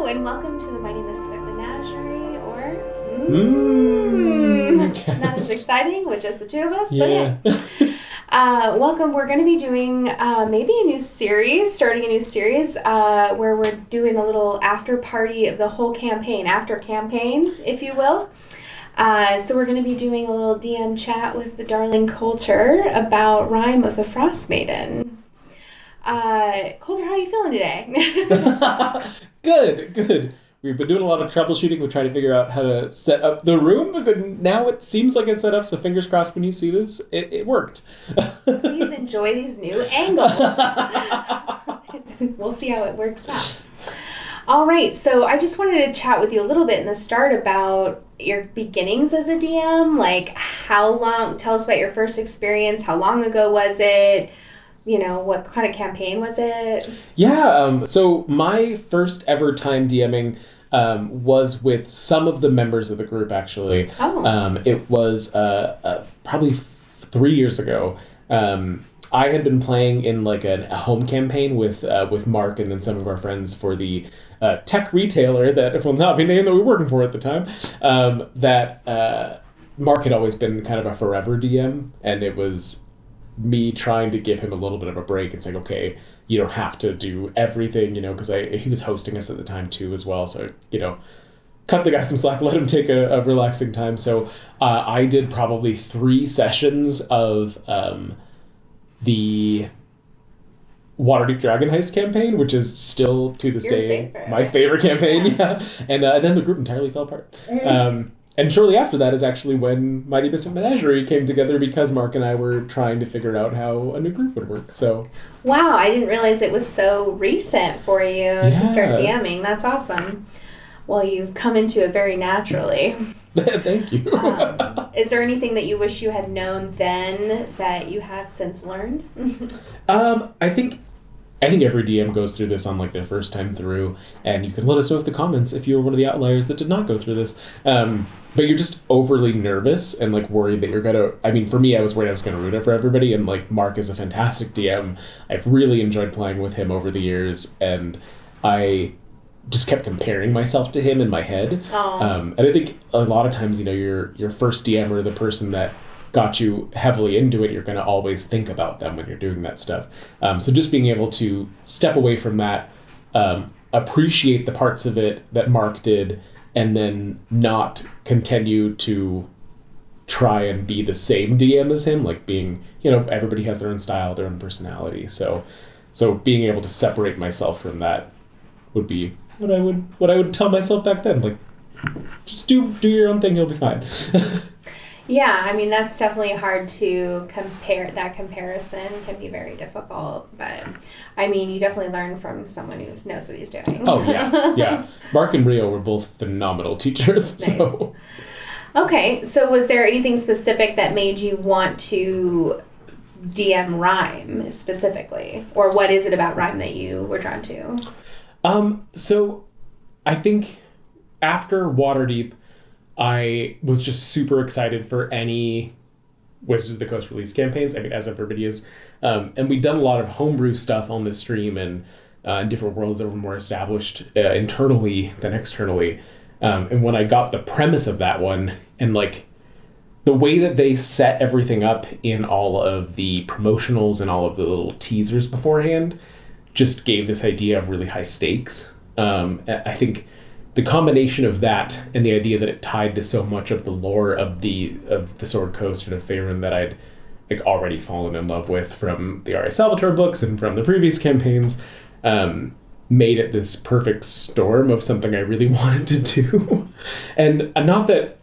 and welcome to the Mighty Misfit Menagerie, or not as exciting with just the two of us, but yeah. Welcome. We're going to be doing maybe starting a new series where we're doing a little after party of the whole campaign, after campaign, if you will. So we're going to be doing a little DM chat with the darling Colter about Rime of the Frostmaiden. Colter, how are you feeling today? Good. We've been doing a lot of troubleshooting. We're trying to figure out how to set up the rooms, and now it seems like it's set up, so fingers crossed when you see this, it worked. Please enjoy these new angles. We'll see how it works out. All right, so I just wanted to chat with you a little bit in the start about your beginnings as a DM. Like, tell us about your first experience. How long ago was it? You know, what kind of campaign was it? Yeah, so my first ever time DMing was with some of the members of the group, actually. Oh. It was probably 3 years ago. I had been playing in like a home campaign with Mark and then some of our friends for the tech retailer that will not be named that we were working for at the time. Mark had always been kind of a forever DM, and it was me trying to give him a little bit of a break and saying, okay, you don't have to do everything, because he was hosting us at the time too as well. So, cut the guy some slack, let him take a relaxing time. So I did probably 3 sessions of the Waterdeep Dragon Heist campaign, which is still to this day my favorite campaign. Yeah. And then the group entirely fell apart. And shortly after that is actually when Mighty Misfit Menagerie came together, because Mark and I were trying to figure out how a new group would work. So, wow, I didn't realize it was so recent for you to start DMing. That's awesome. Well, you've come into it very naturally. Thank you. Is there anything that you wish you had known then that you have since learned? I think every DM goes through this on like their first time through, and you can let us know in the comments if you were one of the outliers that did not go through this. But you're just overly nervous and like worried that you're gonna. I mean, for me, I was worried I was gonna ruin it for everybody. And like Mark is a fantastic DM. I've really enjoyed playing with him over the years, and I just kept comparing myself to him in my head. And I think a lot of times, your first DM or the person that got you heavily into it, you're going to always think about them when you're doing that stuff. So just being able to step away from that, appreciate the parts of it that Mark did, and then not continue to try and be the same DM as him, like being, everybody has their own style, their own personality. So being able to separate myself from that would be what I would tell myself back then. Like, just do your own thing, you'll be fine. Yeah, I mean, that's definitely hard to compare. That comparison can be very difficult, but I mean, you definitely learn from someone who knows what he's doing. Oh, yeah. Mark and Rio were both phenomenal teachers. Nice. So. Okay, so was there anything specific that made you want to DM Rime specifically? Or what is it about Rime that you were drawn to? So I think after Waterdeep, I was just super excited for any Wizards of the Coast release campaigns, I mean, as everybody is. And we'd done a lot of homebrew stuff on the stream and in different worlds that were more established internally than externally. And when I got the premise of that one, and like the way that they set everything up in all of the promotionals and all of the little teasers beforehand, just gave this idea of really high stakes. I think the combination of that and the idea that it tied to so much of the lore of the Sword Coast and of Faerun that I'd like already fallen in love with from the R.A. Salvatore books and from the previous campaigns, made it this perfect storm of something I really wanted to do. And not that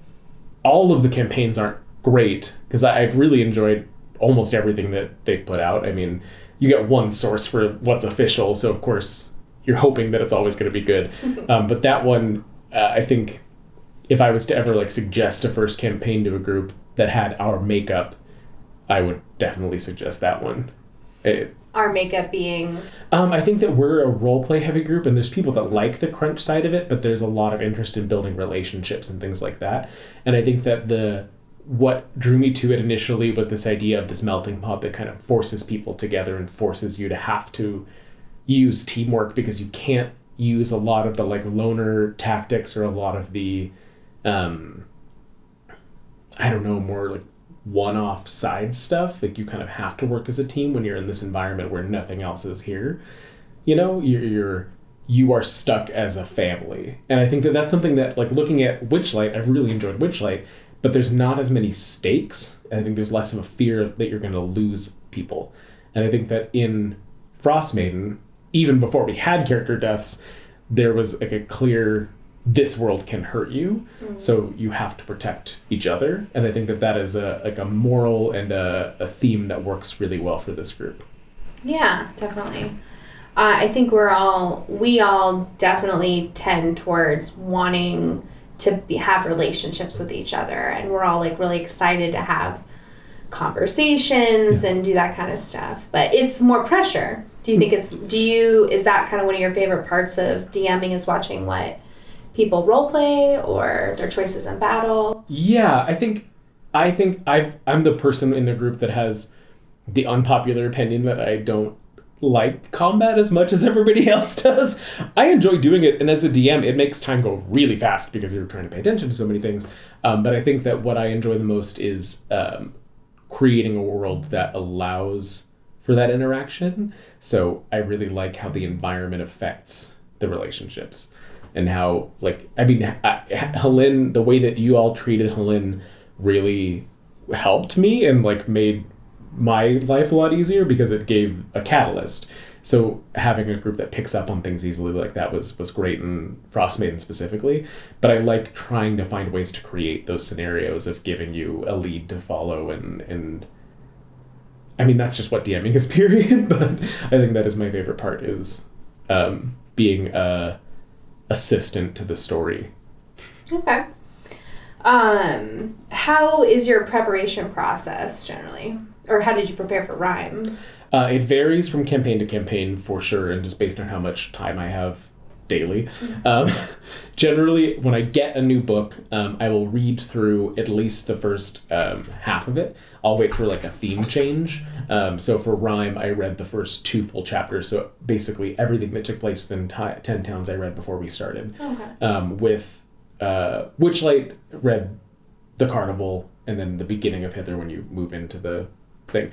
all of the campaigns aren't great, because I've really enjoyed almost everything that they've put out. I mean, you get one source for what's official, so of course you're hoping that it's always going to be good. But that one, I think if I was to ever like suggest a first campaign to a group that had our makeup, I would definitely suggest that one. Our makeup being? I think that we're a roleplay heavy group, and there's people that like the crunch side of it, but there's a lot of interest in building relationships and things like that. And I think that what drew me to it initially was this idea of this melting pot that kind of forces people together and forces you to have to use teamwork, because you can't use a lot of the like loner tactics or a lot of the I don't know, more like one-off side stuff. Like you kind of have to work as a team when you're in this environment where nothing else is here. You know, you are stuck as a family. And I think that that's something that, like, looking at Witchlight, I've really enjoyed Witchlight, but there's not as many stakes. And I think there's less of a fear that you're going to lose people. And I think that in Frostmaiden, even before we had character deaths, there was like a clear, this world can hurt you, so you have to protect each other. And I think that that is a moral and a theme that works really well for this group. Yeah, definitely. I think we all definitely tend towards wanting to have relationships with each other, and we're all like really excited to have conversations and do that kind of stuff. But it's more pressure. Do you think is that kind of one of your favorite parts of DMing, is watching what people role play or their choices in battle? Yeah, I think I'm the person in the group that has the unpopular opinion that I don't like combat as much as everybody else does. I enjoy doing it, and as a DM, it makes time go really fast because you're trying to pay attention to so many things. But I think that what I enjoy the most is creating a world that allows for that interaction. So I really like how the environment affects the relationships. And how, like, I mean, Helene, the way that you all treated Helene really helped me and, like, made my life a lot easier because it gave a catalyst. So having a group that picks up on things easily like that was great in Frostmaiden specifically. But I like trying to find ways to create those scenarios of giving you a lead to follow. And I mean, that's just what DMing is, period. But I think that is my favorite part, is being a assistant to the story. Okay. How is your preparation process generally? Or how did you prepare for Rime? It varies from campaign to campaign for sure, and just based on how much time I have daily. Generally, when I get a new book, I will read through at least the first half of it. I'll wait for like a theme change. So for Rime, I read the first 2 full chapters. So basically everything that took place within 10 towns I read before we started. Okay. With Witchlight, read the carnival and then the beginning of Hither when you move into the thing.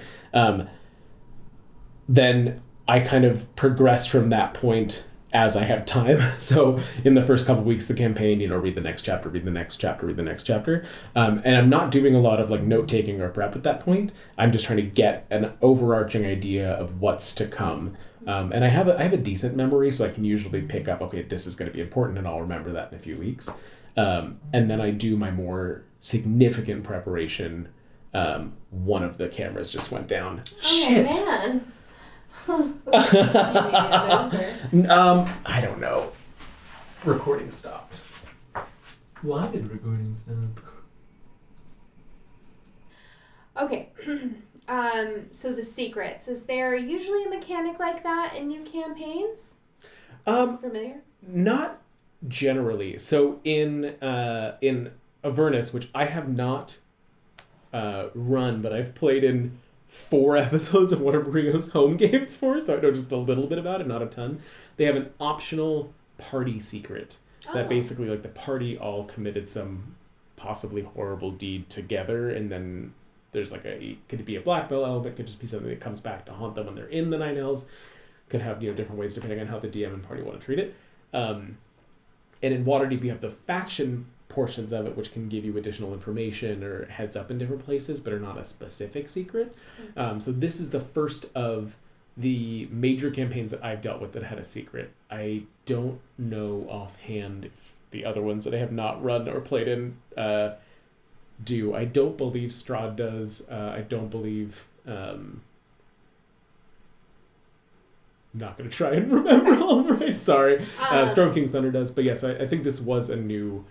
Then I kind of progress from that point as I have time. So in the first couple of weeks of the campaign, read the next chapter, read the next chapter, read the next chapter. And I'm not doing a lot of like note-taking or prep at that point. I'm just trying to get an overarching idea of what's to come. And I have a decent memory, so I can usually pick up, okay, this is going to be important, and I'll remember that in a few weeks. And then I do my more significant preparation. One of the cameras just went down. Oh, shit. Man. Do you need to move, or? I don't know. Recording stopped. Why did recording stop? Okay. So the secrets. Is there usually a mechanic like that in new campaigns? Familiar? Not generally. So in Avernus, which I have not run, but I've played in 4 episodes of one of Rio's home games for, so I know just a little bit about it, not a ton. They have an optional party secret that basically, like, the party all committed some possibly horrible deed together, and then there's like could it be a black belt element, could just be something that comes back to haunt them when they're in the Nine Hells, could have different ways depending on how the DM and party want to treat it. And in Waterdeep you have the faction portions of it, which can give you additional information or heads up in different places, but are not a specific secret. So this is the first of the major campaigns that I've dealt with that had a secret. I don't know offhand if the other ones that I have not run or played in do. I don't believe Strahd does. I don't believe... not going to try and remember all of it. Sorry. Storm King's Thunder does. But yes, I think this was a new...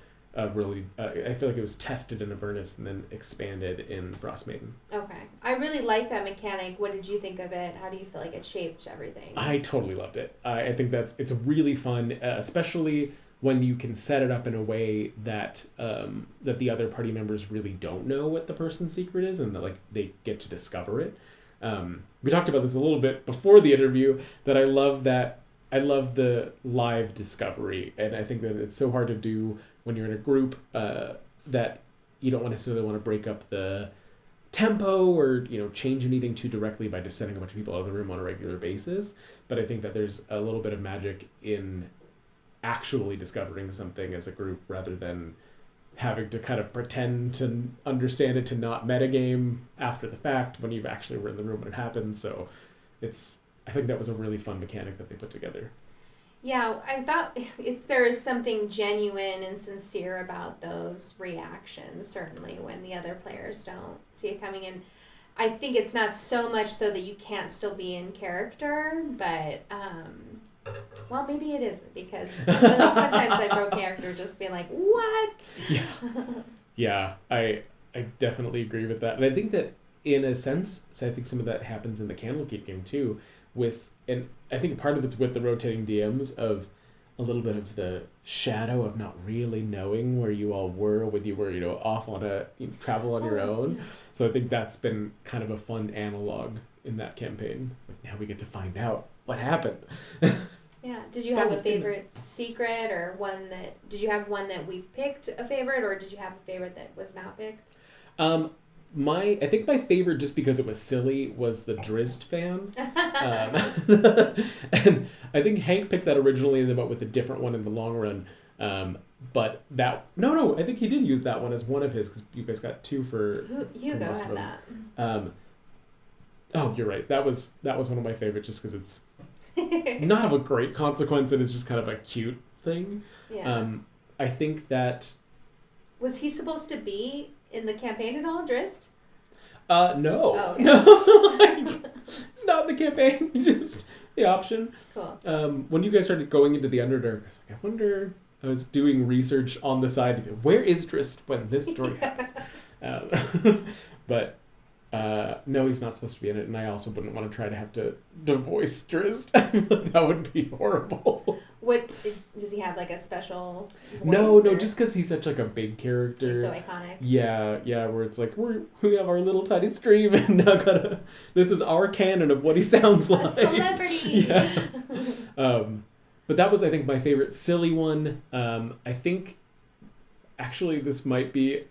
really, I feel like it was tested in Avernus and then expanded in Frostmaiden. Okay. I really like that mechanic. What did you think of it? How do you feel like it shaped everything? I totally loved it. I think it's really fun, especially when you can set it up in a way that that the other party members really don't know what the person's secret is, and that, like, they get to discover it. We talked about this a little bit before the interview, that I love that I love the live discovery, and I think that it's so hard to do when you're in a group that you don't necessarily want to break up the tempo or change anything too directly by just sending a bunch of people out of the room on a regular basis. But I think that there's a little bit of magic in actually discovering something as a group rather than having to kind of pretend to understand it to not metagame after the fact when you actually were in the room when it happened. So I think that was a really fun mechanic that they put together. Yeah, I thought there is something genuine and sincere about those reactions, certainly, when the other players don't see it coming in. I think it's not so much so that you can't still be in character, but, well, maybe it isn't, because sometimes I broke character just being like, what? Yeah, I definitely agree with that. And I think that, in a sense, so I think some of that happens in the Candlekeep game, too, and I think part of it's with the rotating DMs of a little bit of the shadow of not really knowing where you all were when you were, off on a travel on your own. Yeah. So I think that's been kind of a fun analog in that campaign. Like, now we get to find out what happened. Yeah. Did you have a favorite secret or did you have one that we picked a favorite, or did you have a favorite that was not picked? I think my favorite, just because it was silly, was the Drizzt fan. And I think Hank picked that originally and then went with a different one in the long run. But that... No, I think he did use that one as one of his, because you guys got two for... Hugo had that. Oh, you're right. That was one of my favorites, just because it's not of a great consequence, and it's just kind of a cute thing. Yeah. I think that... Was he supposed to be in the campaign at all, Drizzt? No. Oh, okay. No. It's not the campaign, just the option. Cool. When you guys started going into the Underdark, I was like, I wonder... I was doing research on the side to be, where is Drizzt when this story happens? But no, he's not supposed to be in it, and I also wouldn't want to try to have to voice Drizzt. That would be horrible. Does he have like a special voice? No, just because he's such like a big character. He's so iconic. Yeah, where it's like we have our little tiny stream, and now this is our canon of what he sounds like. A celebrity. Yeah. But that was, I think, my favorite silly one. I think actually this might be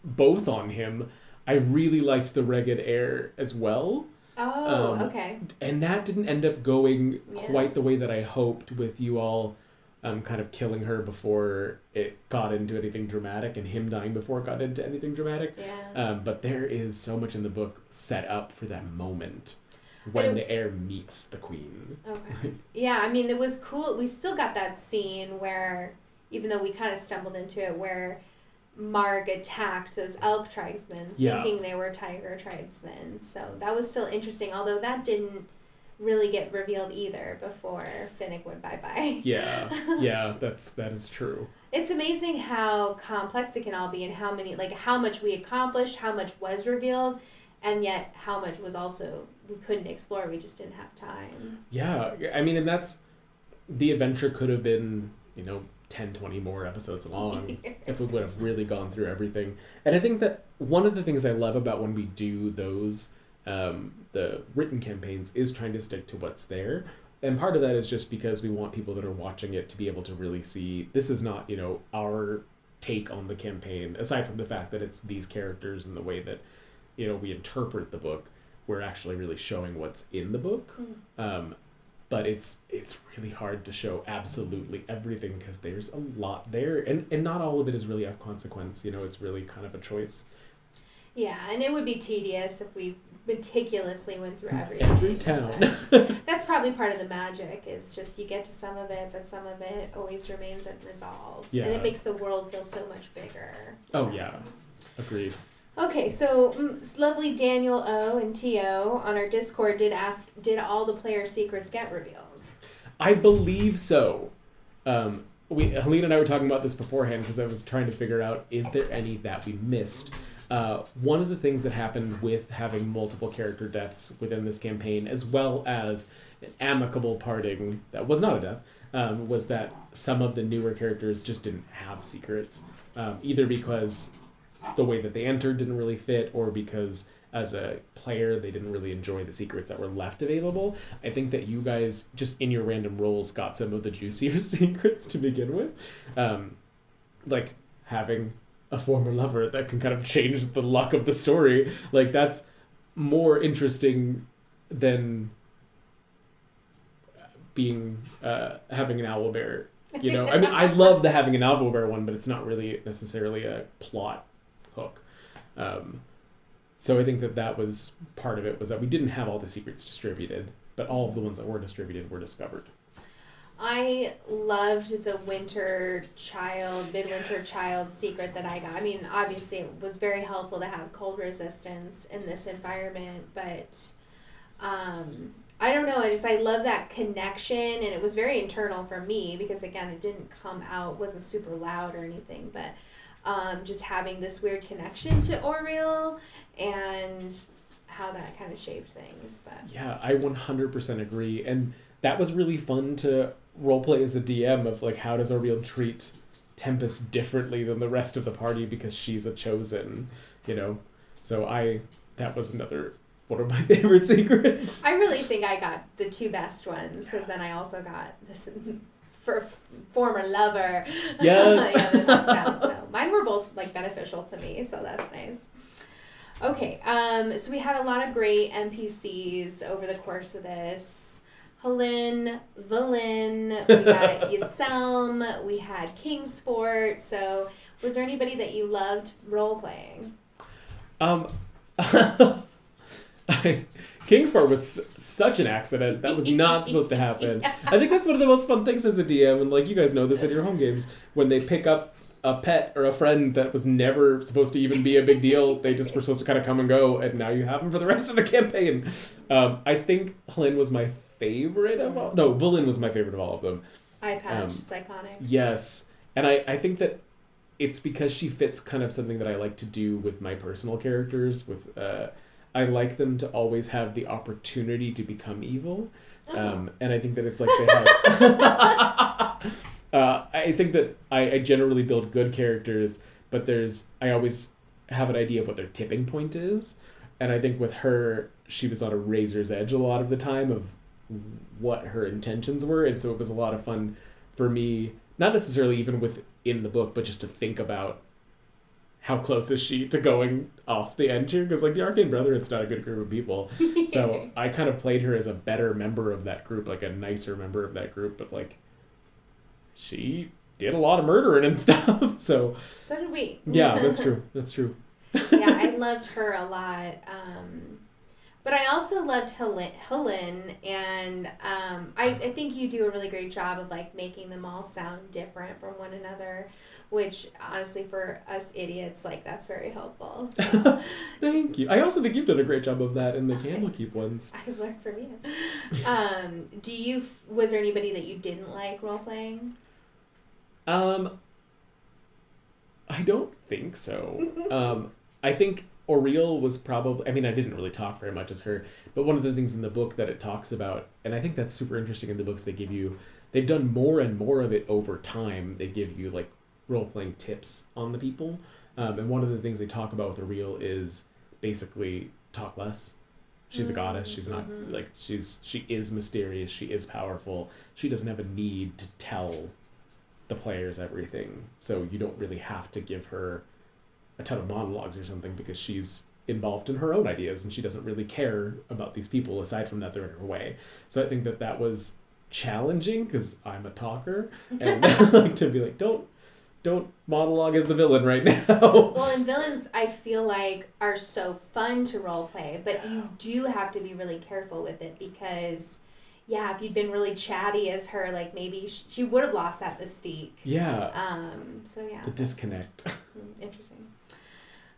both on him. I really liked the Ragged Air as well. Oh, okay. And that didn't end up going quite the way that I hoped, with you all kind of killing her before it got into anything dramatic, and him dying before it got into anything dramatic. Yeah. But there is so much in the book set up for that moment when the air meets the queen. Okay. Yeah, I mean, it was cool. We still got that scene where, even though we kind of stumbled into it, where Marg attacked those elk tribesmen, thinking they were tiger tribesmen. So that was still interesting, although that didn't really get revealed either before Finnick went bye-bye. Yeah, that is true. It's amazing how complex it can all be, and how much we accomplished, how much was revealed, and yet how much was also we couldn't explore. We just didn't have time. Yeah, I mean, and that's... The adventure could have been, 10, 20 more episodes long if we would have really gone through everything. And I think that one of the things I love about when we do those, the written campaigns, is trying to stick to what's there. And part of that is just because we want people that are watching it to be able to really see, this is not, our take on the campaign, aside from the fact that it's these characters and the way that, we interpret the book. We're actually really showing what's in the book. But it's really hard to show absolutely everything, because there's a lot there, and not all of it is really of consequence. It's really kind of a choice. Yeah, and it would be tedious if we meticulously went through everything. Every town. That's probably part of the magic, is just you get to some of it, but some of it always remains unresolved. Yeah. And it makes the world feel so much bigger. Oh, yeah. Agreed. Okay, so lovely Daniel O and T.O. on our Discord did ask, did all the player secrets get revealed? I believe so. Helena and I were talking about this beforehand, because I was trying to figure out, is there any that we missed? One of the things that happened with having multiple character deaths within this campaign, as well as an amicable parting that was not a death, was that some of the newer characters just didn't have secrets, either because the way that they entered didn't really fit, or because as a player they didn't really enjoy the secrets that were left available. I think that you guys just in your random rolls got some of the juicier secrets to begin with, like having a former lover that can kind of change the luck of the story. Like that's more interesting than being having an owlbear. You know, I mean, I love the having an owlbear one, but it's not really necessarily a plot hook. So I think that was part of it, was that we didn't have all the secrets distributed, but all of the ones that were distributed were discovered. I loved the midwinter child secret that I got. I mean, obviously it was very helpful to have cold resistance in this environment, but I don't know, I love that connection, and it was very internal for me because, again, it didn't come out, wasn't super loud or anything, but just having this weird connection to Oriel and how that kind of shaped things. But yeah, I 100% agree, and that was really fun to roleplay as a DM of, like, how does Oriel treat Tempest differently than the rest of the party because she's a chosen, you know? So that was another one of my favorite secrets. I really think I got the two best ones, because then I also got this former lover. Yes. Yeah, knocked out. So mine were both like beneficial to me, so that's nice. Okay, so we had a lot of great NPCs over the course of this. Helene, Villain, we got Yaselm, we had Kingsport. So was there anybody that you loved role-playing? Kingsport was such an accident. That was not supposed to happen. Yeah. I think that's one of the most fun things as a DM, and like you guys know this in your home games, when they pick up a pet or a friend that was never supposed to even be a big deal. They just were supposed to kind of come and go, and now you have them for the rest of the campaign. I think Helene was my favorite of all. No, Villain was my favorite of all of them. Eye patch, it's iconic. Yes, and I think that it's because she fits kind of something that I like to do with my personal characters. With I like them to always have the opportunity to become evil, and I think that it's like they have. I think that I generally build good characters, but I always have an idea of what their tipping point is, and I think with her, she was on a razor's edge a lot of the time of what her intentions were, and so it was a lot of fun for me, not necessarily even within the book, but just to think about how close is she to going off the edge here, because like the Arcane Brotherhood, it's not a good group of people, so I kind of played her as a better member of that group, like a nicer member of that group, but like she did a lot of murdering and stuff, so did we. Yeah, that's true. Yeah, I loved her a lot. But I also loved Helen, and I think you do a really great job of like making them all sound different from one another, which honestly for us idiots, like that's very helpful. So. Thank you. I also think you've done a great job of that in the Candlekeep ones. I've learned from you. Was there anybody that you didn't like role playing? I don't think so. I think Oriel was probably, I mean, I didn't really talk very much as her, but one of the things in the book that it talks about, and I think that's super interesting in the books they've done more and more of it over time. They give you like role-playing tips on the people. And one of the things they talk about with Oriel is basically talk less. She's a goddess. She's not like, she is mysterious. She is powerful. She doesn't have a need to tell the players everything. So you don't really have to give her a ton of monologues or something, because she's involved in her own ideas and she doesn't really care about these people aside from that they're in her way. So I think that was challenging because I'm a talker, and like to be like, don't monologue as the villain right now. Well, and villains I feel like are so fun to role play, but you do have to be really careful with it, because if you'd been really chatty as her, like maybe she would have lost that mystique. Yeah. So yeah. The disconnect. Interesting.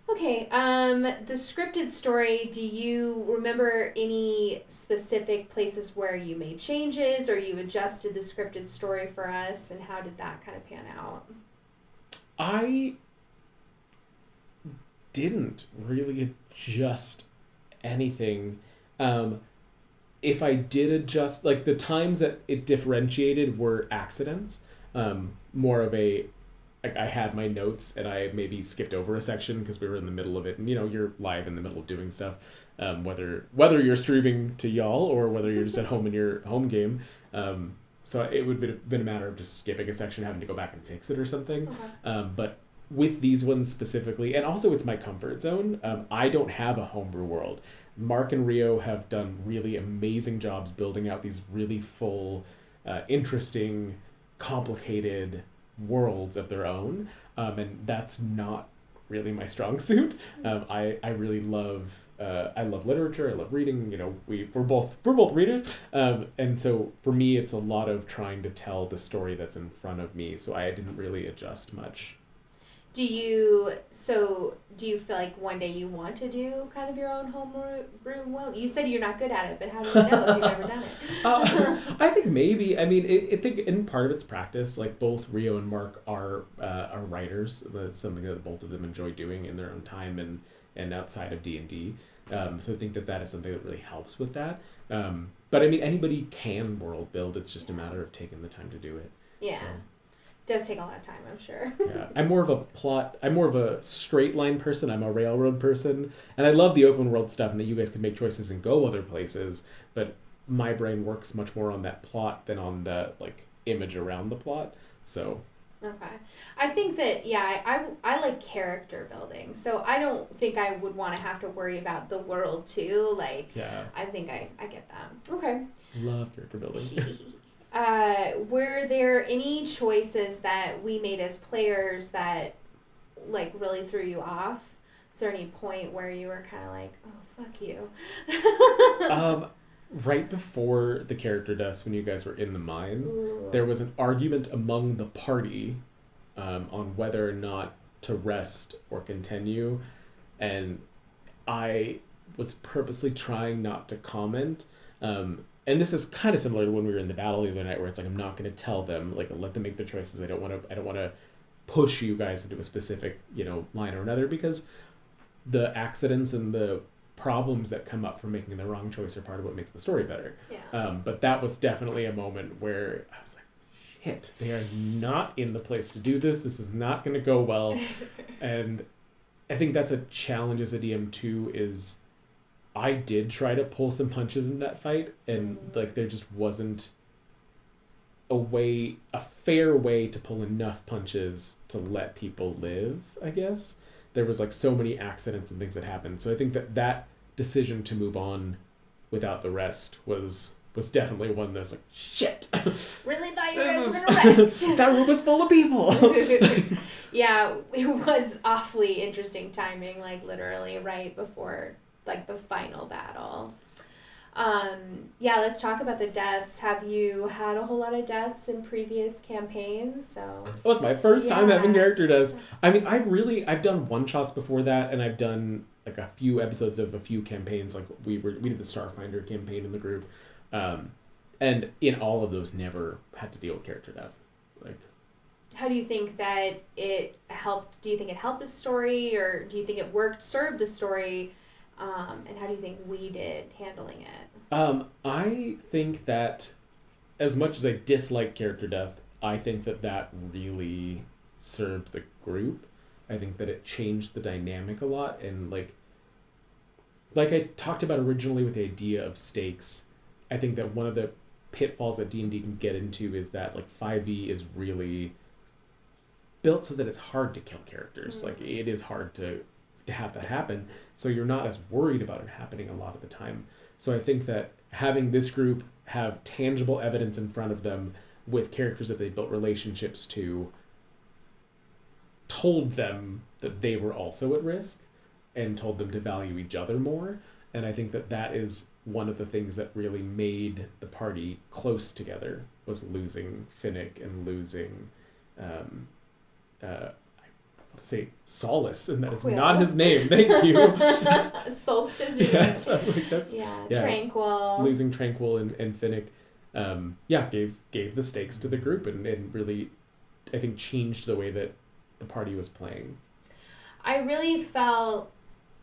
Okay, the scripted story, do you remember any specific places where you made changes or you adjusted the scripted story for us, and how did that kind of pan out? I didn't really adjust anything. If I did adjust, like the times that it differentiated were accidents. More of I like I had my notes and I maybe skipped over a section because we were in the middle of it, and you're live in the middle of doing stuff, whether you're streaming to y'all or whether you're just at home in your home game. So it would have been a matter of just skipping a section, having to go back and fix it or something. Okay. But with these ones specifically, and also it's my comfort zone, I don't have a homebrew world. Mark and Rio have done really amazing jobs building out these really full, interesting, complicated worlds of their own, and that's not really my strong suit. I really love I love literature. I love reading. We're both readers, and so for me, it's a lot of trying to tell the story that's in front of me. So I didn't really adjust much. Do you feel like one day you want to do kind of your own homebrew? Well, you said you're not good at it, but how do you know if you've never done it? I think maybe. I mean, I think in part of it's practice. Like both Rio and Mark are writers. That's something that both of them enjoy doing in their own time and outside of D&D. So I think that is something that really helps with that. But I mean, anybody can world build. It's just a matter of taking the time to do it. Yeah. So. Does take a lot of time, I'm sure. Yeah, I'm more of a straight line person. I'm a railroad person, and I love the open world stuff and that you guys can make choices and go other places, but my brain works much more on that plot than on the image around the plot. So okay, I think that I like character building, so I don't think I would want to have to worry about the world too. I think I get that. Okay, love character building. Were there any choices that we made as players that really threw you off? Is there any point where you were kind of like, oh, fuck you? Right before the character deaths, when you guys were in the mine, Ooh. There was an argument among the party on whether or not to rest or continue, and I was purposely trying not to comment. And this is kind of similar to when we were in the battle the other night, where it's I'm not going to tell them, let them make their choices. I don't want to push you guys into a specific, line or another, because the accidents and the problems that come up from making the wrong choice are part of what makes the story better. Yeah. But that was definitely a moment where I was like, shit, they are not in the place to do this. This is not going to go well. And I think that's a challenge as a DM too, is I did try to pull some punches in that fight, and there just wasn't a fair way to pull enough punches to let people live, I guess. There was so many accidents and things that happened. So I think that decision to move on without the rest was definitely one that's shit. Really thought you guys were gonna rest. That room was full of people. Yeah, it was awfully interesting timing, literally right before the final battle. Let's talk about the deaths. Have you had a whole lot of deaths in previous campaigns? So it was my first time having character deaths. I mean, I've done one shots before that, and I've done a few episodes of a few campaigns. We did the Starfinder campaign in the group, and in all of those never had to deal with character death. How do you think that it helped? Do you think it helped the story, or do you think it served the story? And how do you think we did handling it? I think that as much as I dislike character death, I think that really served the group. I think that it changed the dynamic a lot, and like I talked about originally with the idea of stakes, I think that one of the pitfalls that D&D can get into is that 5e is really built so that it's hard to kill characters. It is hard to have that happen, so you're not as worried about it happening a lot of the time. So I think that having this group have tangible evidence in front of them with characters that they built relationships to told them that they were also at risk and told them to value each other more. And I think that is one of the things that really made the party close together, was losing Finnick and losing say Solace, and that is not his name. Thank you. Solstice. Yes, that's Tranquil. Losing Tranquil and Finnick, gave the stakes to the group and really, I think, changed the way that the party was playing. I really felt,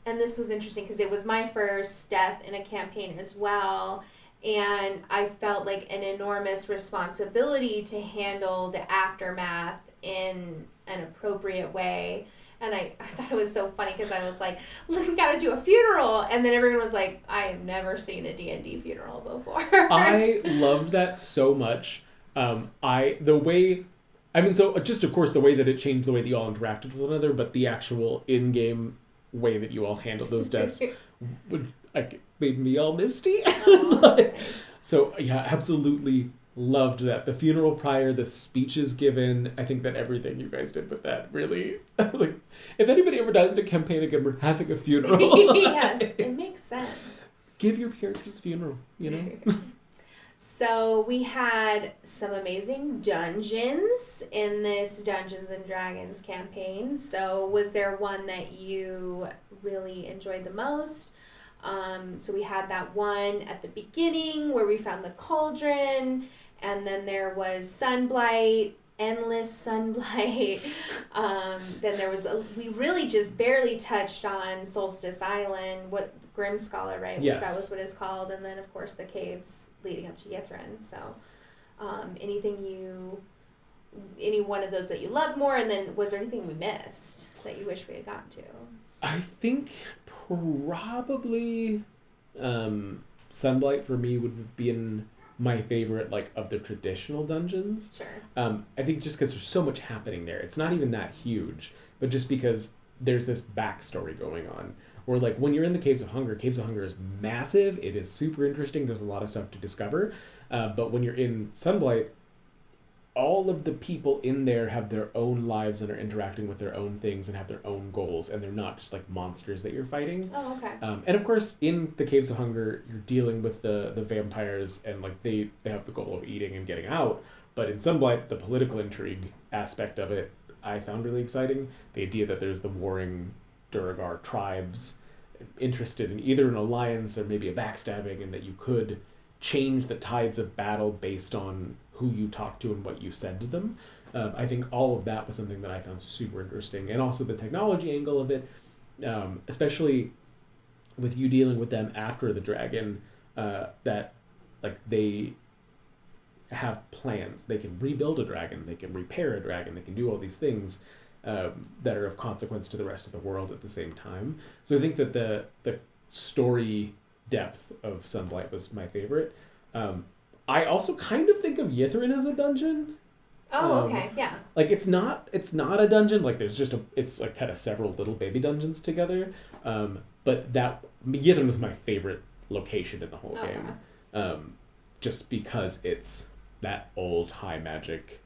and this was interesting because it was my first death in a campaign as well, and I felt like an enormous responsibility to handle the aftermath in an appropriate way. And I thought it was so funny because I was like, look, we got to do a funeral. And then everyone was like, I have never seen a D&D funeral before. I loved that so much. So just of course the way that it changed the way that you all interacted with one another, but the actual in-game way that you all handled those deaths made me all misty. Nice. So yeah, absolutely loved that. The funeral prior, the speeches given, I think that everything you guys did with that really, like, if anybody ever dies in a campaign again, we're having a funeral. Yes, it makes sense. Give your characters a funeral, you know? So we had some amazing dungeons in this Dungeons and Dragons campaign. So was there one that you really enjoyed the most? So we had that one at the beginning where we found the cauldron, and then there was Sunblight, endless Sunblight. Then there was we really just barely touched on Solstice Island, what Grimscholar, right? Yes. That was what it's called, and then of course the caves leading up to Yithrin. So, any one of those that you loved more, and then was there anything we missed that you wish we had gotten to? I think probably Sunblight for me would have been my favorite, like, of the traditional dungeons. Sure. I think just because there's so much happening there. It's not even that huge, but just because there's this backstory going on. Or, like, when you're in the Caves of Hunger is massive. It is super interesting. There's a lot of stuff to discover. But when you're in Sunblight, all of the people in there have their own lives and are interacting with their own things and have their own goals, and they're not just like monsters that you're fighting. Oh, okay. And of course, in the Caves of Hunger, you're dealing with the vampires, and like they have the goal of eating and getting out. But in Sunblight, the political intrigue aspect of it, I found really exciting. The idea that there's the warring Duragar tribes interested in either an alliance or maybe a backstabbing, and that you could change the tides of battle based on who you talked to and what you said to them. I think all of that was something that I found super interesting. And also the technology angle of it, especially with you dealing with them after the dragon, that like they have plans. They can rebuild a dragon, they can repair a dragon, they can do all these things that are of consequence to the rest of the world at the same time. So I think that the story depth of Sunblight was my favorite. I also kind of think of Yithrin as a dungeon. Oh, okay, yeah. Like it's not a dungeon. Like there's just it's like kind of several little baby dungeons together. But Yithrin was my favorite location in the whole game. Just because it's that old high magic,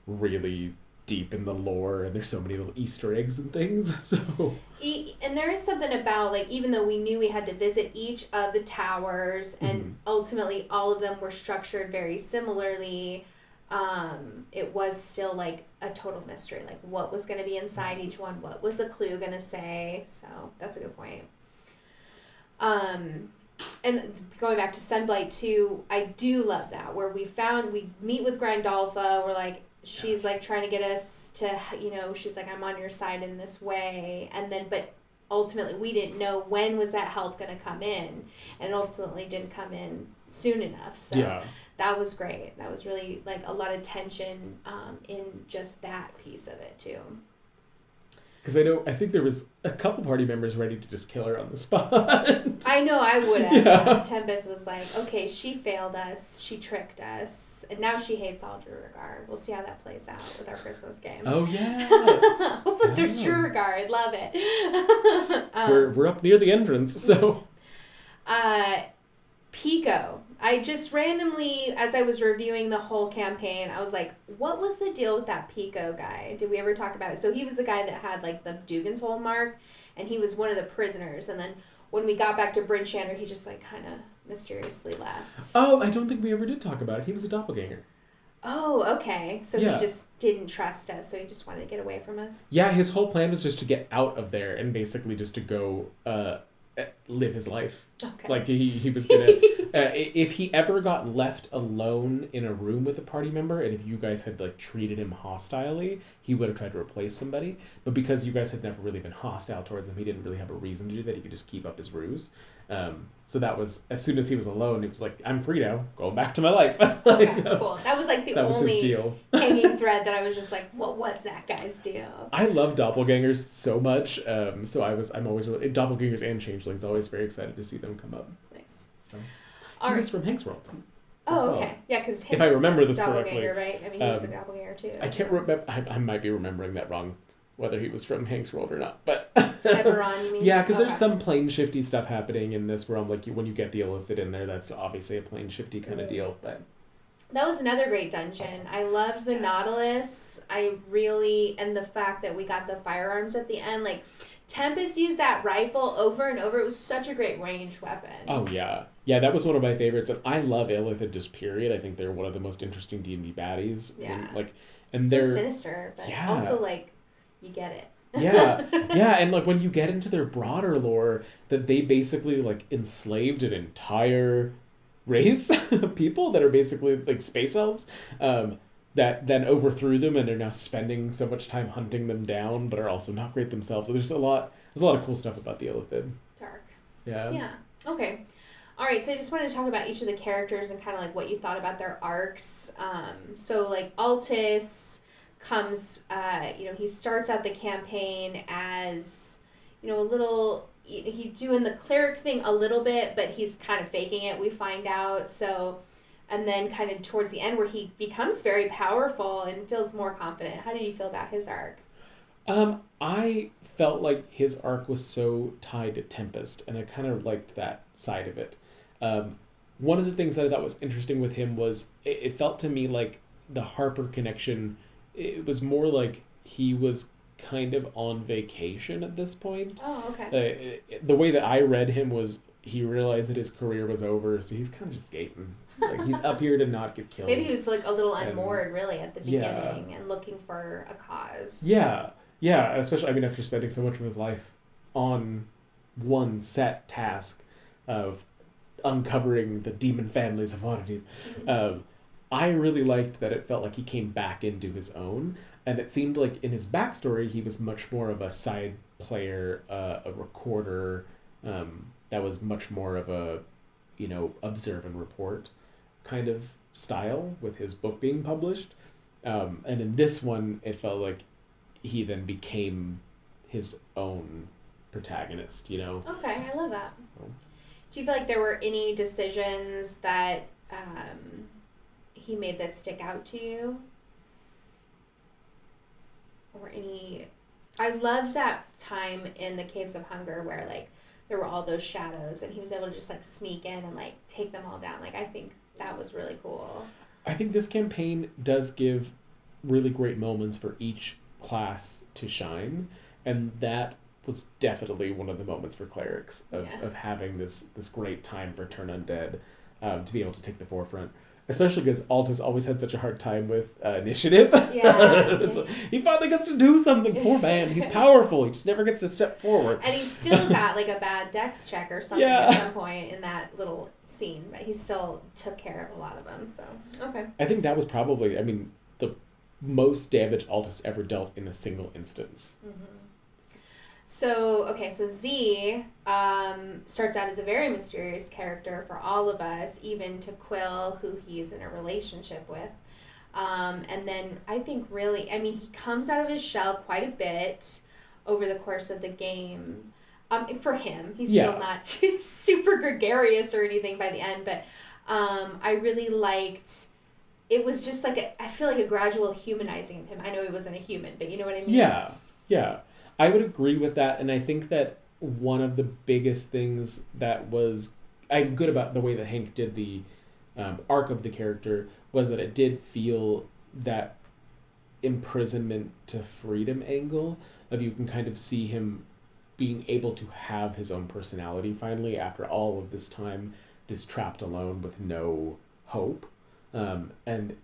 really deep in the lore, and there's so many little Easter eggs and things. So and there is something about, like, even though we knew we had to visit each of the towers, and ultimately all of them were structured very similarly, it was still like a total mystery, like what was going to be inside each one, what was the clue going to say. So that's a good point. And going back to Sunblight too, I do love that, where we meet with Grandalfa, we're like, she's like trying to get us to, she's like, I'm on your side in this way. And then, but ultimately we didn't know when was that help going to come in, and ultimately didn't come in soon enough. So that was great. That was really like a lot of tension in just that piece of it too. Because I think there was a couple party members ready to just kill her on the spot. I know, I would have. Yeah. Tempest was like, okay, she failed us, she tricked us, and now she hates all Duragar. We'll see how that plays out with our Christmas game. Oh, yeah. Hopefully there's Duragar. I'd love it. We're up near the entrance, so... Pico. I just randomly, as I was reviewing the whole campaign, I was like, what was the deal with that Pico guy? Did we ever talk about it? So he was the guy that had like the Dugan's Hole mark, and he was one of the prisoners. And then when we got back to Bryn Shander, he just like kind of mysteriously left. Oh, I don't think we ever did talk about it. He was a doppelganger. Oh, okay. So he just didn't trust us, so he just wanted to get away from us? Yeah, his whole plan was just to get out of there and basically just to go live his life Okay. Like he was gonna if he ever got left alone in a room with a party member, and if you guys had like treated him hostilely, he would have tried to replace somebody. But because you guys had never really been hostile towards him, he didn't really have a reason to do that. He could just keep up his ruse. So that was, as soon as he was alone, it was like, I'm free now, going back to my life. Like, okay, cool. That was like the only hanging thread that I was just like, what was that guy's deal? I love doppelgangers so much. So I'm always really, doppelgangers and changelings, always very excited to see them come up. Nice. So he was from Hank's World. Oh, okay. Yeah, because if I remember this correctly, right? I mean, he was a doppelganger too. I can't remember. I might be remembering that wrong, whether he was from Hank's World or not. But Eberron, you mean? Yeah, because there's some plane shifty stuff happening in this realm. Like when you get the illithid in there, that's obviously a plane shifty kind of deal. But that was another great dungeon. I loved the Nautilus. And the fact that we got the firearms at the end. Like, Tempest used that rifle over and over. It was such a great ranged weapon. Oh, yeah. Yeah, that was one of my favorites. And I love illithid just period. I think they're one of the most interesting D&D baddies. Yeah. And so they're sinister, but also, like, you get it. Yeah. And, like, when you get into their broader lore, that they basically, like, enslaved an entire race of people that are basically, like, space elves, that then overthrew them and are now spending so much time hunting them down, but are also not great themselves. So there's a lot of cool stuff about the illithid. Dark. Yeah. Yeah. Okay. All right. So I just wanted to talk about each of the characters and kind of like what you thought about their arcs. So like Altus comes, he starts out the campaign as, a little, he's doing the cleric thing a little bit, but he's kind of faking it, we find out. So, and then kind of towards the end where he becomes very powerful and feels more confident. How did you feel about his arc? I felt like his arc was so tied to Tempest, and I kind of liked that side of it. One of the things that I thought was interesting with him was it felt to me like the Harper connection, it was more like he was kind of on vacation at this point. Oh, okay. The way that I read him was he realized that his career was over, so he's kind of just skating. Like, he's up here to not get killed. Maybe he was like a little unmoored, really, at the beginning and looking for a cause. Yeah, especially, after spending so much of his life on one set task of uncovering the demon families of Waterdeep. Mm-hmm. I really liked that it felt like he came back into his own, and it seemed like in his backstory he was much more of a side player, a recorder, that was much more of a, observe and report kind of style with his book being published. And in this one, it felt like he then became his own protagonist, Okay, I love that. Do you feel like there were any decisions that he made that stick out to you? Or any... I loved that time in the Caves of Hunger where, like, there were all those shadows and he was able to just, like, sneak in and, like, take them all down. Like, I think that was really cool. I think this campaign does give really great moments for each class to shine, and that was definitely one of the moments for clerics of having this great time for Turn Undead, to be able to take the forefront. Especially because Altus always had such a hard time with initiative. Yeah. Like, he finally gets to do something. Poor man. He's powerful. He just never gets to step forward. And he still got like a bad dex check or something at some point in that little scene. But he still took care of a lot of them. So, okay. I think that was probably, the most damage Altus ever dealt in a single instance. Mm-hmm. So Z starts out as a very mysterious character for all of us, even to Quill, who he's in a relationship with. And then I think really, he comes out of his shell quite a bit over the course of the game. For him, he's still not super gregarious or anything by the end, but I really liked... It was just like I feel like a gradual humanizing of him. I know he wasn't a human, but you know what I mean? Yeah. I would agree with that, and I think that one of the biggest things that was I'm good about the way that Hank did the arc of the character was that it did feel that imprisonment to freedom angle of you can kind of see him being able to have his own personality finally after all of this time just trapped alone with no hope, and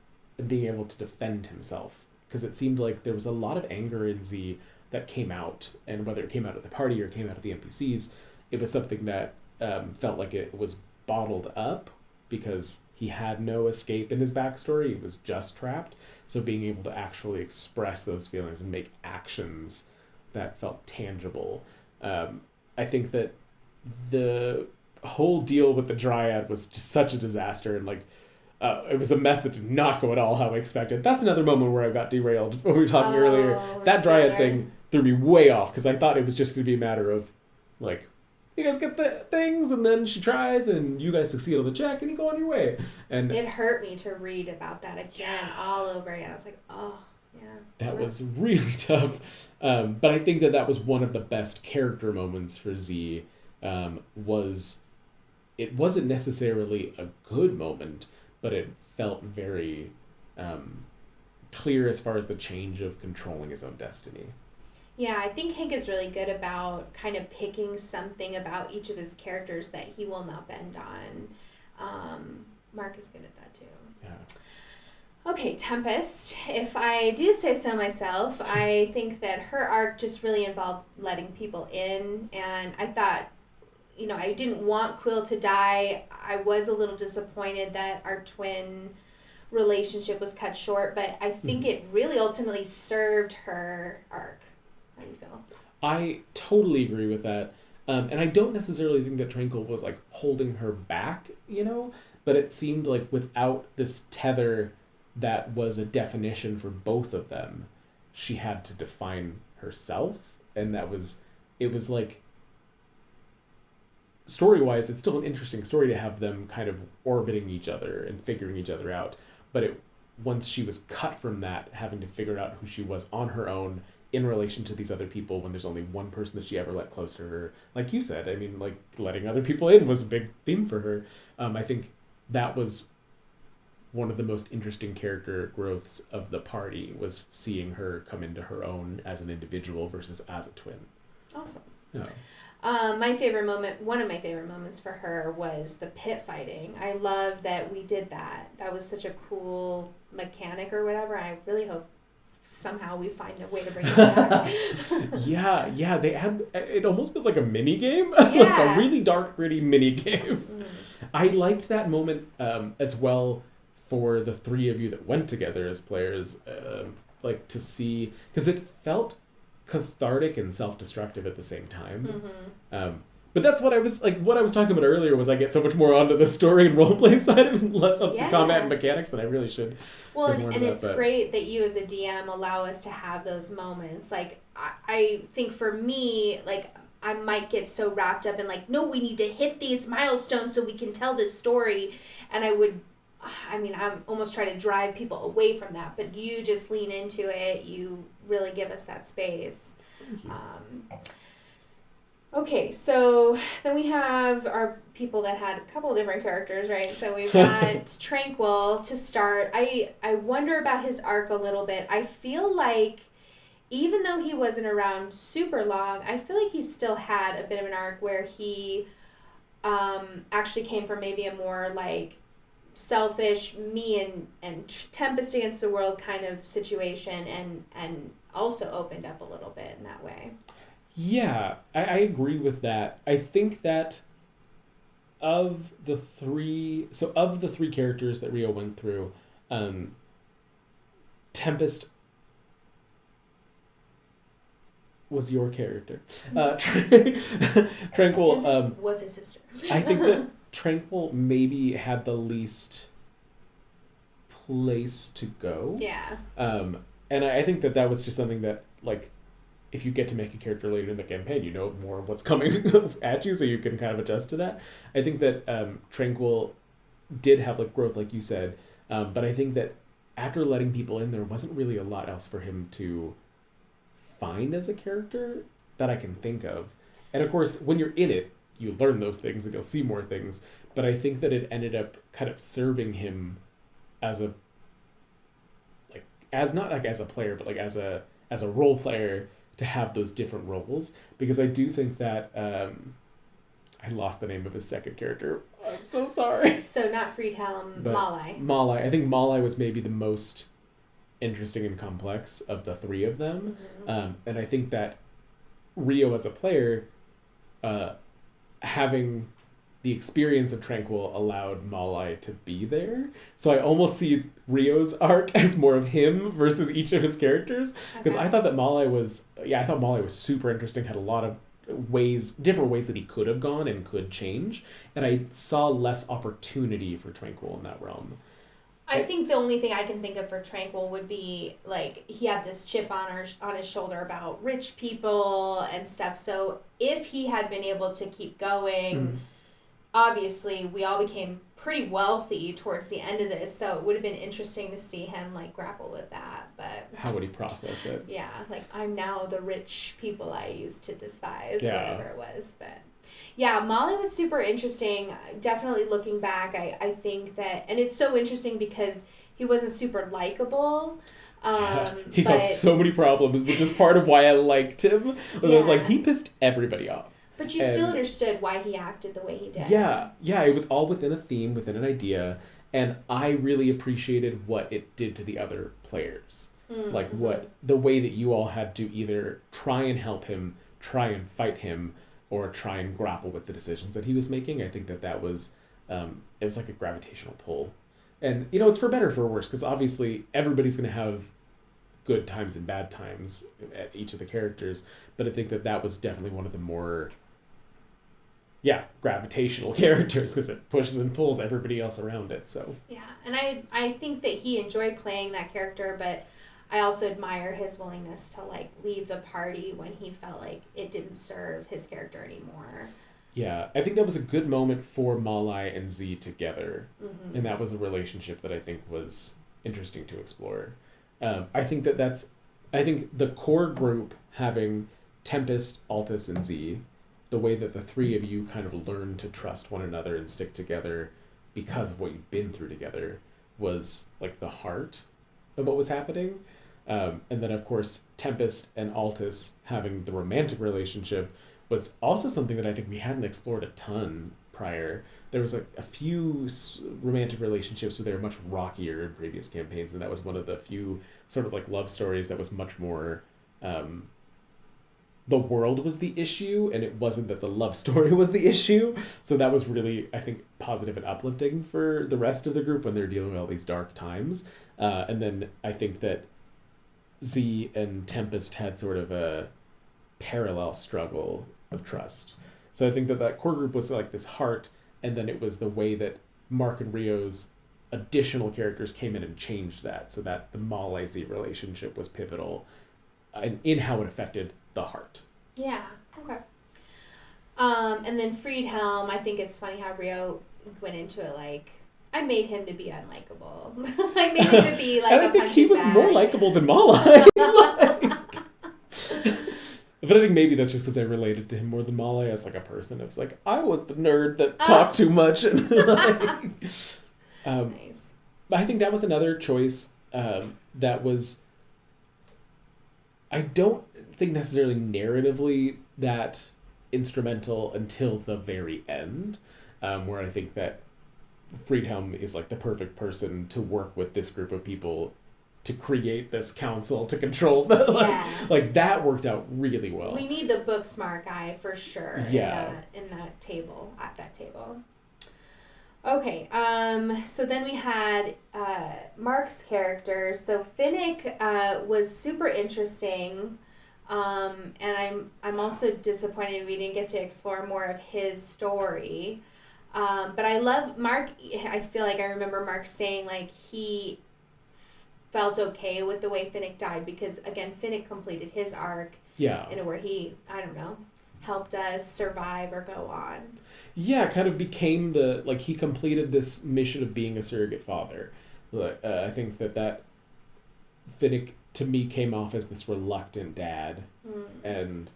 being able to defend himself, because it seemed like there was a lot of anger in Z that came out, and whether it came out of the party or came out of the NPCs, it was something that felt like it was bottled up because he had no escape in his backstory. He was just trapped. So being able to actually express those feelings and make actions that felt tangible. I think that the whole deal with the Dryad was just such a disaster, and it was a mess that did not go at all how I expected. That's another moment where I got derailed when we were talking earlier. That Dryad thing threw me way off because I thought it was just going to be a matter of, like, you guys get the things, and then she tries, and you guys succeed on the check, and you go on your way. And it hurt me to read about that again, all over again. I was like, oh, yeah. That was really tough. But I think that was one of the best character moments for Z. It wasn't necessarily a good moment, but it felt very clear as far as the change of controlling his own destiny. Yeah, I think Hank is really good about kind of picking something about each of his characters that he will not bend on. Mark is good at that too. Yeah. Okay, Tempest. If I do say so myself, I think that her arc just really involved letting people in, and I thought, I didn't want Quill to die. I was a little disappointed that our twin relationship was cut short, but I think it really ultimately served her arc. How do you feel? I totally agree with that. And I don't necessarily think that Tranquil was like holding her back, but it seemed like without this tether that was a definition for both of them, she had to define herself. And it was like, story-wise, it's still an interesting story to have them kind of orbiting each other and figuring each other out. But once she was cut from that, having to figure out who she was on her own in relation to these other people, when there's only one person that she ever let close to her, like you said, I mean, like, letting other people in was a big theme for her. I think that was one of the most interesting character growths of the party, was seeing her come into her own as an individual versus as a twin. Awesome. Yeah. One of my favorite moments for her was the pit fighting. I love that we did that. That was such a cool mechanic or whatever. I really hope somehow we find a way to bring it back. yeah, they had, it almost was like a mini game. Yeah. Like a really dark, gritty mini game. I liked that moment as well for the three of you that went together as players, like to see, because it felt cathartic and self-destructive at the same time. But that's what I was talking about earlier, was I get so much more onto the story and role-play side of it, and less on the combat and mechanics than I really should. Well, and it's great that you as a DM allow us to have those moments. Like, I think for me, like, I might get so wrapped up in, like, no, we need to hit these milestones so we can tell this story. And I'm almost trying to drive people away from that. But you just lean into it. You really give us that space. Thank you. Okay, so then we have our people that had a couple of different characters, right? So we've got Tranquil to start. I wonder about his arc a little bit. I feel like even though he wasn't around super long, I feel like he still had a bit of an arc where he actually came from maybe a more like selfish me and Tempest against the world kind of situation, and also opened up a little bit in that way. Yeah, I agree with that. I think that of the three characters that Rio went through, Tempest was your character. Tranquil Tempest was his sister. I think that Tranquil maybe had the least place to go. Yeah. And I think that was just something that, like, if you get to make a character later in the campaign, you know more of what's coming at you, so you can kind of adjust to that. I think that Tranquil did have like growth, like you said, but I think that after letting people in, there wasn't really a lot else for him to find as a character that I can think of. And of course, when you're in it, you learn those things and you'll see more things. But I think that it ended up kind of serving him as a, like, as not like as a player, but like as a role player, to have those different roles, because I do think that I lost the name of his second character. I'm so sorry. So not Friedhelm, Malai. Malai. I think Malai was maybe the most interesting and complex of the three of them. Mm-hmm. And I think that Rio as a player, having the experience of Tranquil allowed Malai to be there. So I almost see Rio's arc as more of him versus each of his characters. Because I thought that Malai was super interesting, had a lot of different ways that he could have gone and could change. And I saw less opportunity for Tranquil in that realm. I think the only thing I can think of for Tranquil would be, like, he had this chip on his shoulder about rich people and stuff. So if he had been able to keep going, obviously we all became pretty wealthy towards the end of this. So it would have been interesting to see him, like, grapple with that. But how would he process it? Yeah, like, I'm now the rich people I used to despise, or whatever it was. But yeah, Molly was super interesting. Definitely looking back, I think that, and it's so interesting because he wasn't super likable. He caused so many problems, which is part of why I liked him. I was like, he pissed everybody off. But you still understood why he acted the way he did. Yeah, it was all within a theme, within an idea, and I really appreciated what it did to the other players. Like the way that you all had to either try and help him, try and fight him, or try and grapple with the decisions that he was making. I think that was, it was like a gravitational pull. And, it's for better or for worse, because obviously everybody's going to have good times and bad times at each of the characters, but I think that was definitely one of the more, gravitational characters, because it pushes and pulls everybody else around it, so. Yeah, and I think that he enjoyed playing that character, but I also admire his willingness to, like, leave the party when he felt like it didn't serve his character anymore. Yeah, I think that was a good moment for Malai and Z together. And that was a relationship that I think was interesting to explore. I think the core group having Tempest, Altus, and Z, the way that the three of you kind of learned to trust one another and stick together because of what you've been through together was, like, the heart of what was happening. And then, of course, Tempest and Altus having the romantic relationship was also something that I think we hadn't explored a ton prior. There was, like, a few romantic relationships where they were much rockier in previous campaigns, and that was one of the few sort of, like, love stories that was much more the world was the issue, and it wasn't that the love story was the issue. So that was really, I think, positive and uplifting for the rest of the group when they're dealing with all these dark times. And then I think that Z and Tempest had sort of a parallel struggle of trust. So I think that core group was like this heart, and then it was the way that Mark and Rio's additional characters came in and changed that, so that the Malay-Z relationship was pivotal in how it affected the heart. Yeah, okay. And then Friedhelm, I think it's funny how Rio went into it like, I made him to be unlikable. I made him to be like and I think he was more likable than Malay. But I think maybe that's just because I related to him more than Malay as, like, a person. It was like, I was the nerd that talked too much. And nice. I think that was another choice that was, I don't think necessarily narratively that instrumental until the very end, where I think that Friedhelm is, like, the perfect person to work with this group of people to create this council to control the, like that worked out really well. We need the book smart guy for sure. Yeah. in that table, at that table. Okay, so then we had Mark's character. So Finnick was super interesting, and I'm also disappointed we didn't get to explore more of his story. But I love Mark. I feel like I remember Mark saying, like, he felt okay with the way Finnick died because, again, Finnick completed his arc in a where he, I don't know, helped us survive or go on. Yeah, kind of became he completed this mission of being a surrogate father. I think that Finnick, to me, came off as this reluctant dad, and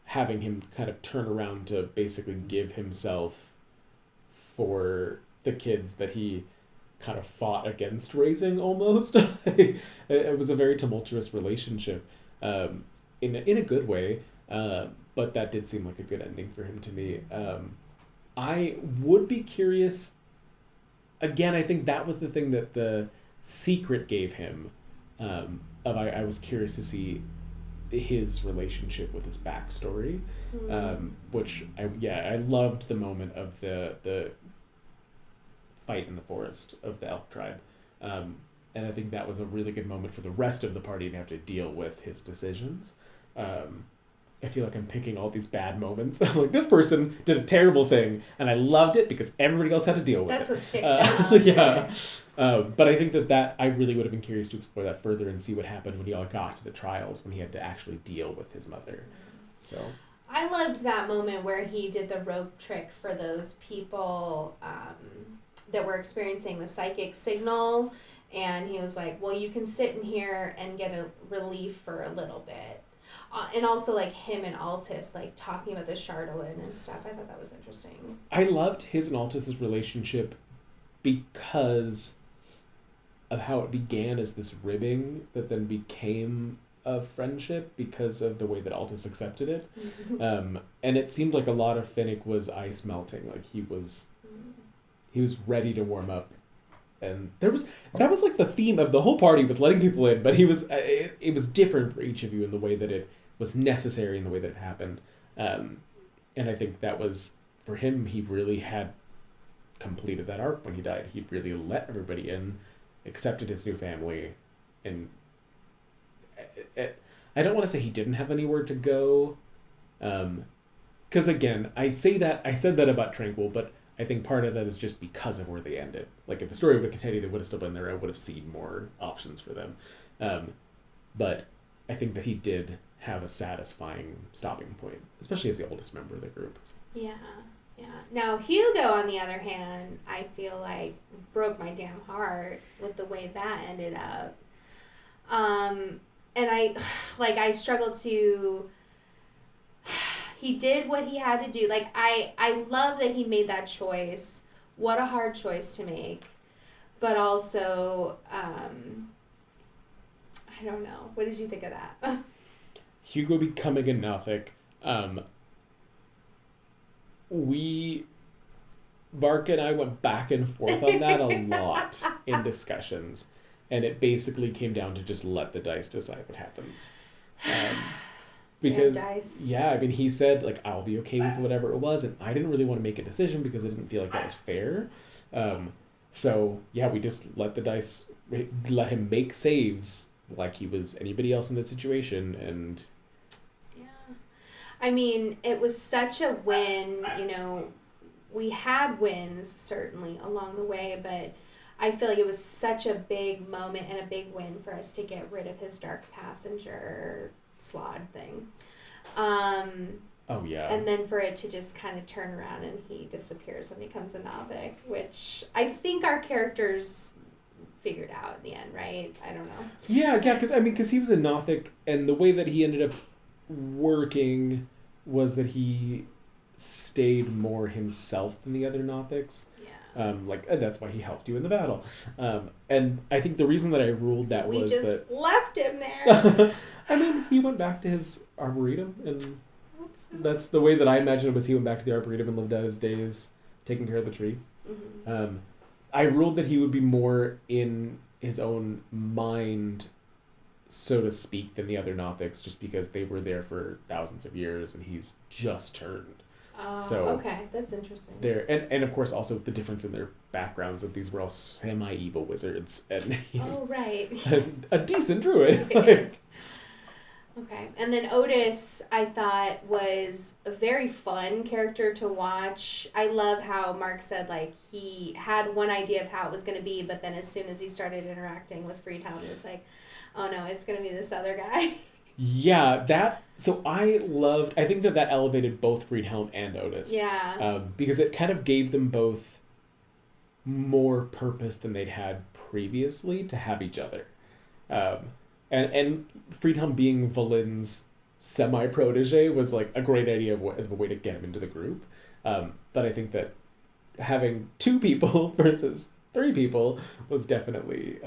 having him kind of turn around to basically give himself for the kids that he kind of fought against raising almost. It was a very tumultuous relationship in a good way, but that did seem like a good ending for him to me. I would be curious, again, I think that was the thing that the secret gave him, I was curious to see his relationship with his backstory, which I loved the moment of the fight in the forest of the elk tribe, and I think that was a really good moment for the rest of the party to have to deal with his decisions. I feel like I'm picking all these bad moments. Like, this person did a terrible thing, and I loved it because everybody else had to deal with That's it. what sticks out. Yeah. But I think that I really would have been curious to explore that further and see what happened when he all got to the trials, when he had to actually deal with his mother. So I loved that moment where he did the rope trick for those people that were experiencing the psychic signal, and he was like, well, you can sit in here and get a relief for a little bit. And also, like, him and Altus, like, talking about the Chardolin and stuff. I thought that was interesting. I loved his and Altus's relationship because of how it began as this ribbing that then became a friendship because of the way that Altus accepted it. And it seemed like a lot of Finnick was ice melting. Like, he was ready to warm up. And that was like the theme of the whole party, was letting people in, but it was different for each of you in the way that it was necessary, in the way that it happened. And I think that was, for him, he really had completed that arc when he died. He really let everybody in, accepted his new family, and I don't want to say he didn't have anywhere to go, because again, I said that about Tranquil, but I think part of that is just because of where they ended. Like, if the story would have continued, they would have still been there. I would have seen more options for them. But I think that he did have a satisfying stopping point, especially as the oldest member of the group. Yeah. Now, Hugo, on the other hand, I feel like broke my damn heart with the way that ended up. And I struggled to... He did what he had to do. Like, I love that he made that choice. What a hard choice to make. But also, I don't know. What did you think of that? Hugo becoming a Nothic. Mark and I went back and forth on that a lot in discussions. And it basically came down to just let the dice decide what happens. Because, I mean, he said, like, I'll be okay with whatever it was, and I didn't really want to make a decision because I didn't feel like that was fair. So, we just let the dice, let him make saves like he was anybody else in that situation, and... Yeah. I mean, it was such a win, we had wins, certainly, along the way, but I feel like it was such a big moment and a big win for us to get rid of his Dark Passenger Slod thing. And then for it to just kind of turn around and he disappears and becomes a Nothic, which I think our characters figured out in the end, right? I don't know. Yeah, because he was a Nothic, and the way that he ended up working was that he stayed more himself than the other Nothics. That's why he helped you in the battle. And I think the reason that I ruled that was that... We just left him there. I mean, he went back to his arboretum, and that's the way that I imagined it, was he went back to the arboretum and lived out his days taking care of the trees. Mm-hmm. I ruled that he would be more in his own mind, so to speak, than the other Nothics, just because they were there for thousands of years, and he's just turned. Okay, that's interesting. And of course also the difference in their backgrounds, that these were all semi-evil wizards, and he's a decent druid. Okay, and then Otis, I thought, was a very fun character to watch. I love how Mark said, like, he had one idea of how it was going to be, but then as soon as he started interacting with Freetown, it was like, oh no, it's going to be this other guy. Yeah, so I think that elevated both Friedhelm and Otis. Yeah. Because it kind of gave them both more purpose than they'd had previously to have each other. And Friedhelm being Valin's semi-protege was like a great idea as a way to get him into the group. But I think that having 2 people versus 3 people was definitely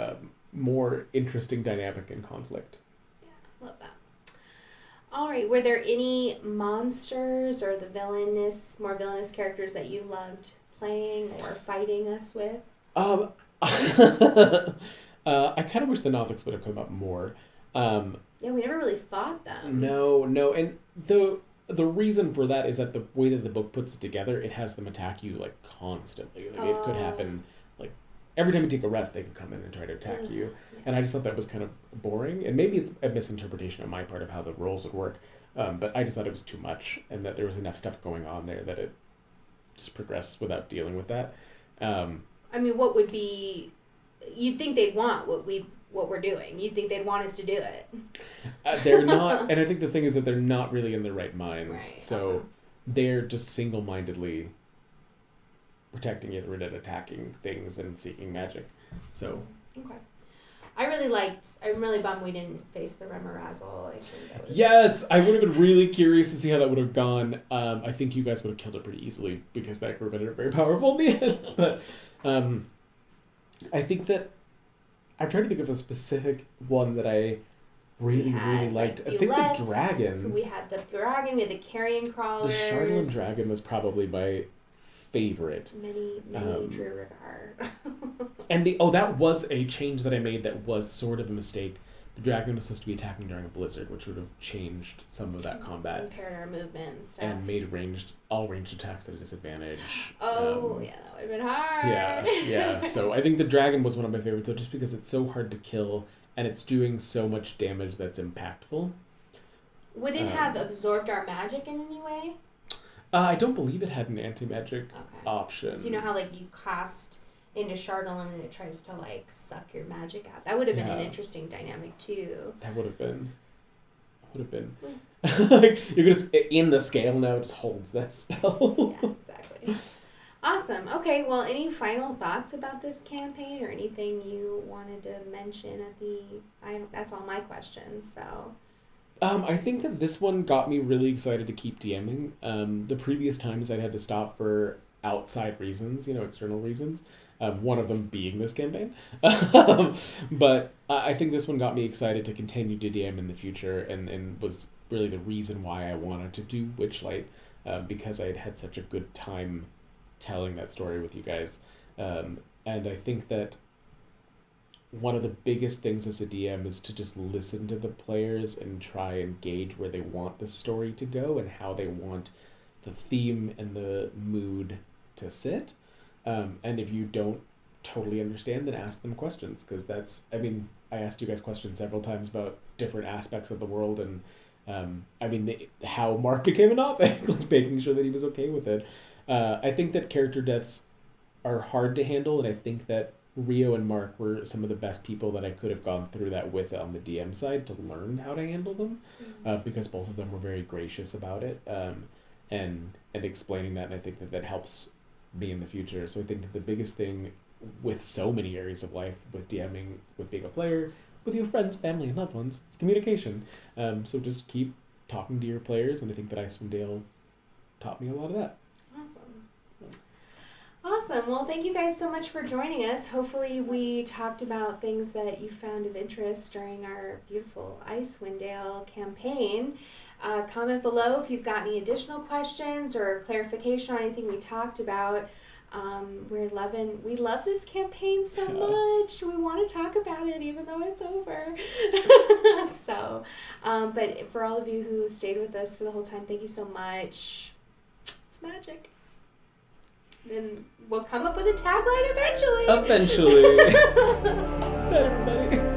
more interesting dynamic and conflict. Yeah, love that. All right, were there any monsters or more villainous characters that you loved playing or fighting us with? I kind of wish the Nothics would have come up more. Yeah, we never really fought them. No, and the reason for that is that the way that the book puts it together, it has them attack you like constantly. Like it could happen like every time you take a rest, they could come in and try to attack you. Yeah. And I just thought that was kind of boring. And maybe it's a misinterpretation on my part of how the roles would work. But I just thought it was too much, and that there was enough stuff going on there that it just progressed without dealing with that. I mean, what would be? You'd think they'd want what we're doing. You'd think they'd want us to do it. They're not, and I think the thing is that they're not really in their right minds. Right. So they're just single-mindedly protecting Ithrid and attacking things and seeking magic. So. Okay. I'm really bummed we didn't face the Remarazzle. I think that yes, I would have been really curious to see how that would have gone. I think you guys would have killed it pretty easily because that group ended up very powerful in the end. But I think that I'm trying to think of a specific one that I really liked. I think the dragon. We had the dragon. We had the carrion crawlers. The Charlatan dragon was probably my favorite. Menagerie. And that was a change that I made that was sort of a mistake. The dragon was supposed to be attacking during a blizzard, which would have changed some of that combat. Impaired our movement and stuff. And made all ranged attacks at a disadvantage. Oh, yeah, that would have been hard. Yeah. So I think the dragon was one of my favorites, so just because it's so hard to kill and it's doing so much damage that's impactful. Would it have absorbed our magic in any way? I don't believe it had an anti-magic option. So you know how you cast into Chardalyn and it tries to suck your magic out. That would have been an interesting dynamic too. That would have been. You're just in the scale now. It just holds that spell. Yeah, exactly. Awesome. Okay. Well, any final thoughts about this campaign or anything you wanted to mention that's all my questions. So. I think that this one got me really excited to keep DMing. The previous times I had to stop for outside reasons, external reasons. One of them being this campaign. But I think this one got me excited to continue to DM in the future and was really the reason why I wanted to do Witchlight, because I had had such a good time telling that story with you guys. And I think that one of the biggest things as a DM is to just listen to the players and try and gauge where they want the story to go and how they want the theme and the mood to sit. And if you don't totally understand, then ask them questions, because I asked you guys questions several times about different aspects of the world and how Mark became a Nothic, making sure that he was okay with it. I think that character deaths are hard to handle, and I think that Rio and Mark were some of the best people that I could have gone through that with on the DM side to learn how to handle them, because both of them were very gracious about it, and explaining that, and I think that helps me in the future. So I think that the biggest thing with so many areas of life, with DMing, with being a player, with your friends, family, and loved ones, is communication. So just keep talking to your players, and I think that Icewind Dale taught me a lot of that. Awesome. Well, thank you guys so much for joining us. Hopefully we talked about things that you found of interest during our beautiful Icewind Dale campaign. Comment below if you've got any additional questions or clarification on anything we talked about. We love this campaign so much. We want to talk about it even though it's over. So, but for all of you who stayed with us for the whole time, thank you so much. It's magic. Then we'll come up with a tagline eventually. Eventually. Everybody.